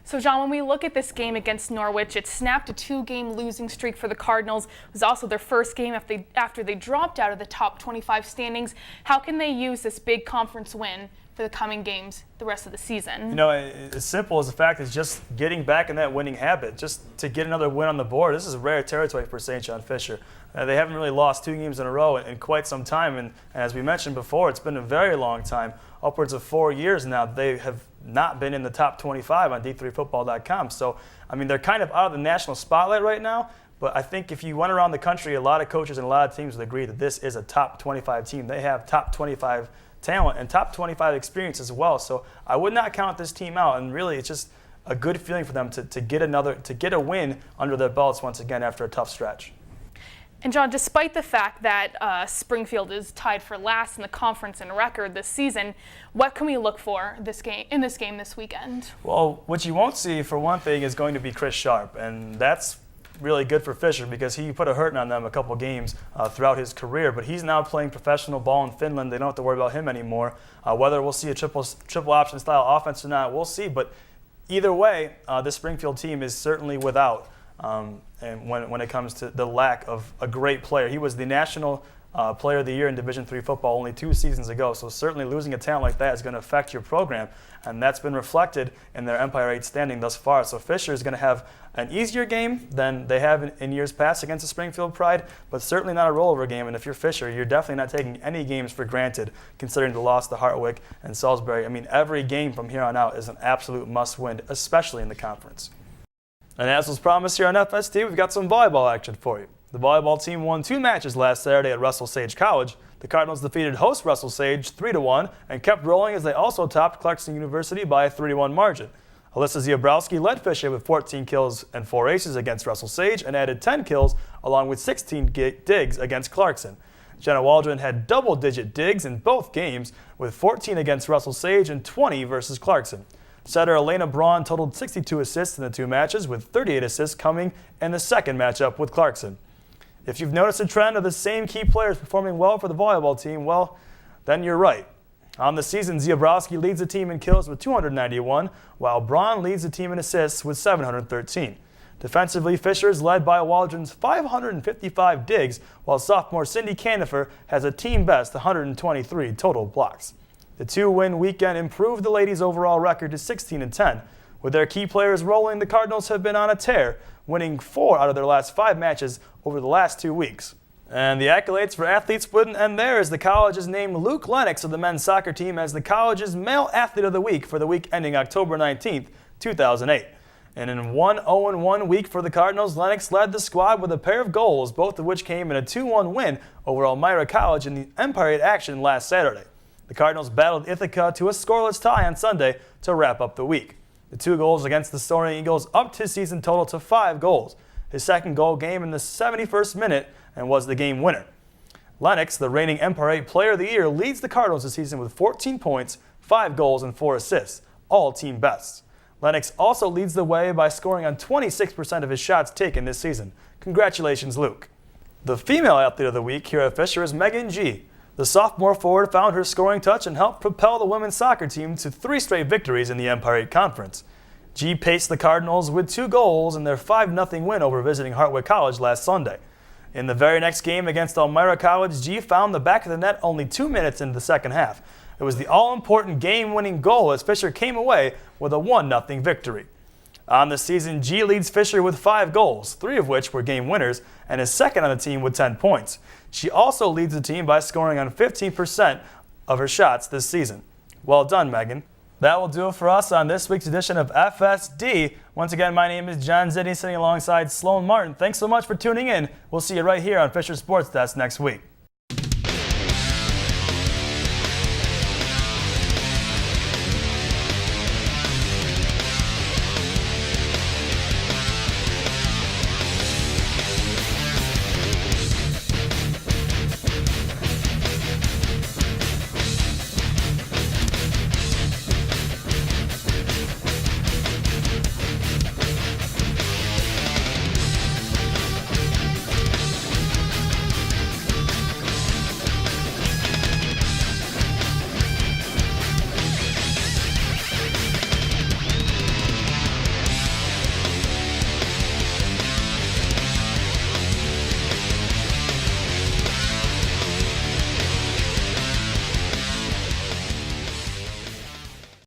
So, John, when we look at this game against Norwich, it snapped a 2-game losing streak for the Cardinals. It was also their first game after they dropped out of the top 25 standings. How can they use this big conference win for the coming games the rest of the season? You know, as simple as the fact is just getting back in that winning habit, just to get another win on the board. This is rare territory for St. John Fisher. They haven't really lost 2 games in a row in quite some time, and as we mentioned before, it's been a very long time, upwards of 4 years now. They have not been in the top 25 on D3Football.com. So, I mean, they're kind of out of the national spotlight right now, but I think if you went around the country, a lot of coaches and a lot of teams would agree that this is a top 25 team. They have top 25 talent and top 25 experience as well. So I would not count this team out, and really it's just a good feeling for them to get a win under their belts once again after a tough stretch. And John, despite the fact that Springfield is tied for last in the conference in record this season, what can we look for in this game this weekend? Well, what you won't see, for one thing, is going to be Chris Sharp, and that's really good for Fisher because he put a hurting on them a couple games throughout his career, but he's now playing professional ball in Finland. They don't have to worry about him anymore. Whether we'll see a triple option style offense or not, we'll see, but either way, this Springfield team is certainly without. And when it comes to the lack of a great player. He was the National Player of the Year in Division III football only 2 seasons ago, so certainly losing a talent like that is going to affect your program, and that's been reflected in their Empire 8 standing thus far. So Fisher is going to have an easier game than they have in years past against the Springfield Pride, but certainly not a rollover game, and if you're Fisher, you're definitely not taking any games for granted, considering the loss to Hartwick and Salisbury. I mean, every game from here on out is an absolute must-win, especially in the conference. And as was promised here on FSD, we've got some volleyball action for you. The volleyball team won 2 matches last Saturday at Russell Sage College. The Cardinals defeated host Russell Sage 3-1 and kept rolling as they also topped Clarkson University by a 3-1 margin. Alyssa Ziobrowski led Fisher with 14 kills and 4 aces against Russell Sage and added 10 kills along with 16 digs against Clarkson. Jenna Waldron had double-digit digs in both games with 14 against Russell Sage and 20 versus Clarkson. Setter Elena Braun totaled 62 assists in the 2 matches, with 38 assists coming in the second matchup with Clarkson. If you've noticed a trend of the same key players performing well for the volleyball team, well, then you're right. On the season, Ziobrowski leads the team in kills with 291, while Braun leads the team in assists with 713. Defensively, Fisher is led by Waldron's 555 digs, while sophomore Cindy Canifer has a team-best 123 total blocks. The 2-win weekend improved the ladies' overall record to 16-10. With their key players rolling, the Cardinals have been on a tear, winning 4 out of their last 5 matches over the last 2 weeks. And the accolades for athletes wouldn't end there, as the college has named Luke Lennox of the men's soccer team as the college's Male Athlete of the Week for the week ending October 19th, 2008. And in 1-0-1 week for the Cardinals, Lennox led the squad with a pair of goals, both of which came in a 2-1 win over Elmira College in the Empire 8 action last Saturday. The Cardinals battled Ithaca to a scoreless tie on Sunday to wrap up the week. The 2 goals against the Soaring Eagles upped his season total to 5 goals. His second goal came in the 71st minute and was the game winner. Lennox, the reigning Empire 8 Player of the Year, leads the Cardinals this season with 14 points, 5 goals, and 4 assists, all team bests. Lennox also leads the way by scoring on 26% of his shots taken this season. Congratulations, Luke. The Female Athlete of the Week here at Fisher is Megan G. The sophomore forward found her scoring touch and helped propel the women's soccer team to 3 straight victories in the Empire 8 Conference. G paced the Cardinals with 2 goals in their 5-0 win over visiting Hartwick College last Sunday. In the very next game against Elmira College, G found the back of the net only 2 minutes into the second half. It was the all-important game-winning goal as Fisher came away with a 1-0 victory. On the season, G leads Fisher with 5 goals, 3 of which were game winners, and is second on the team with 10 points. She also leads the team by scoring on 15% of her shots this season. Well done, Megan. That will do it for us on this week's edition of FSD. Once again, my name is John Zinni, sitting alongside Sloan Martin. Thanks so much for tuning in. We'll see you right here on Fisher Sports Desk next week.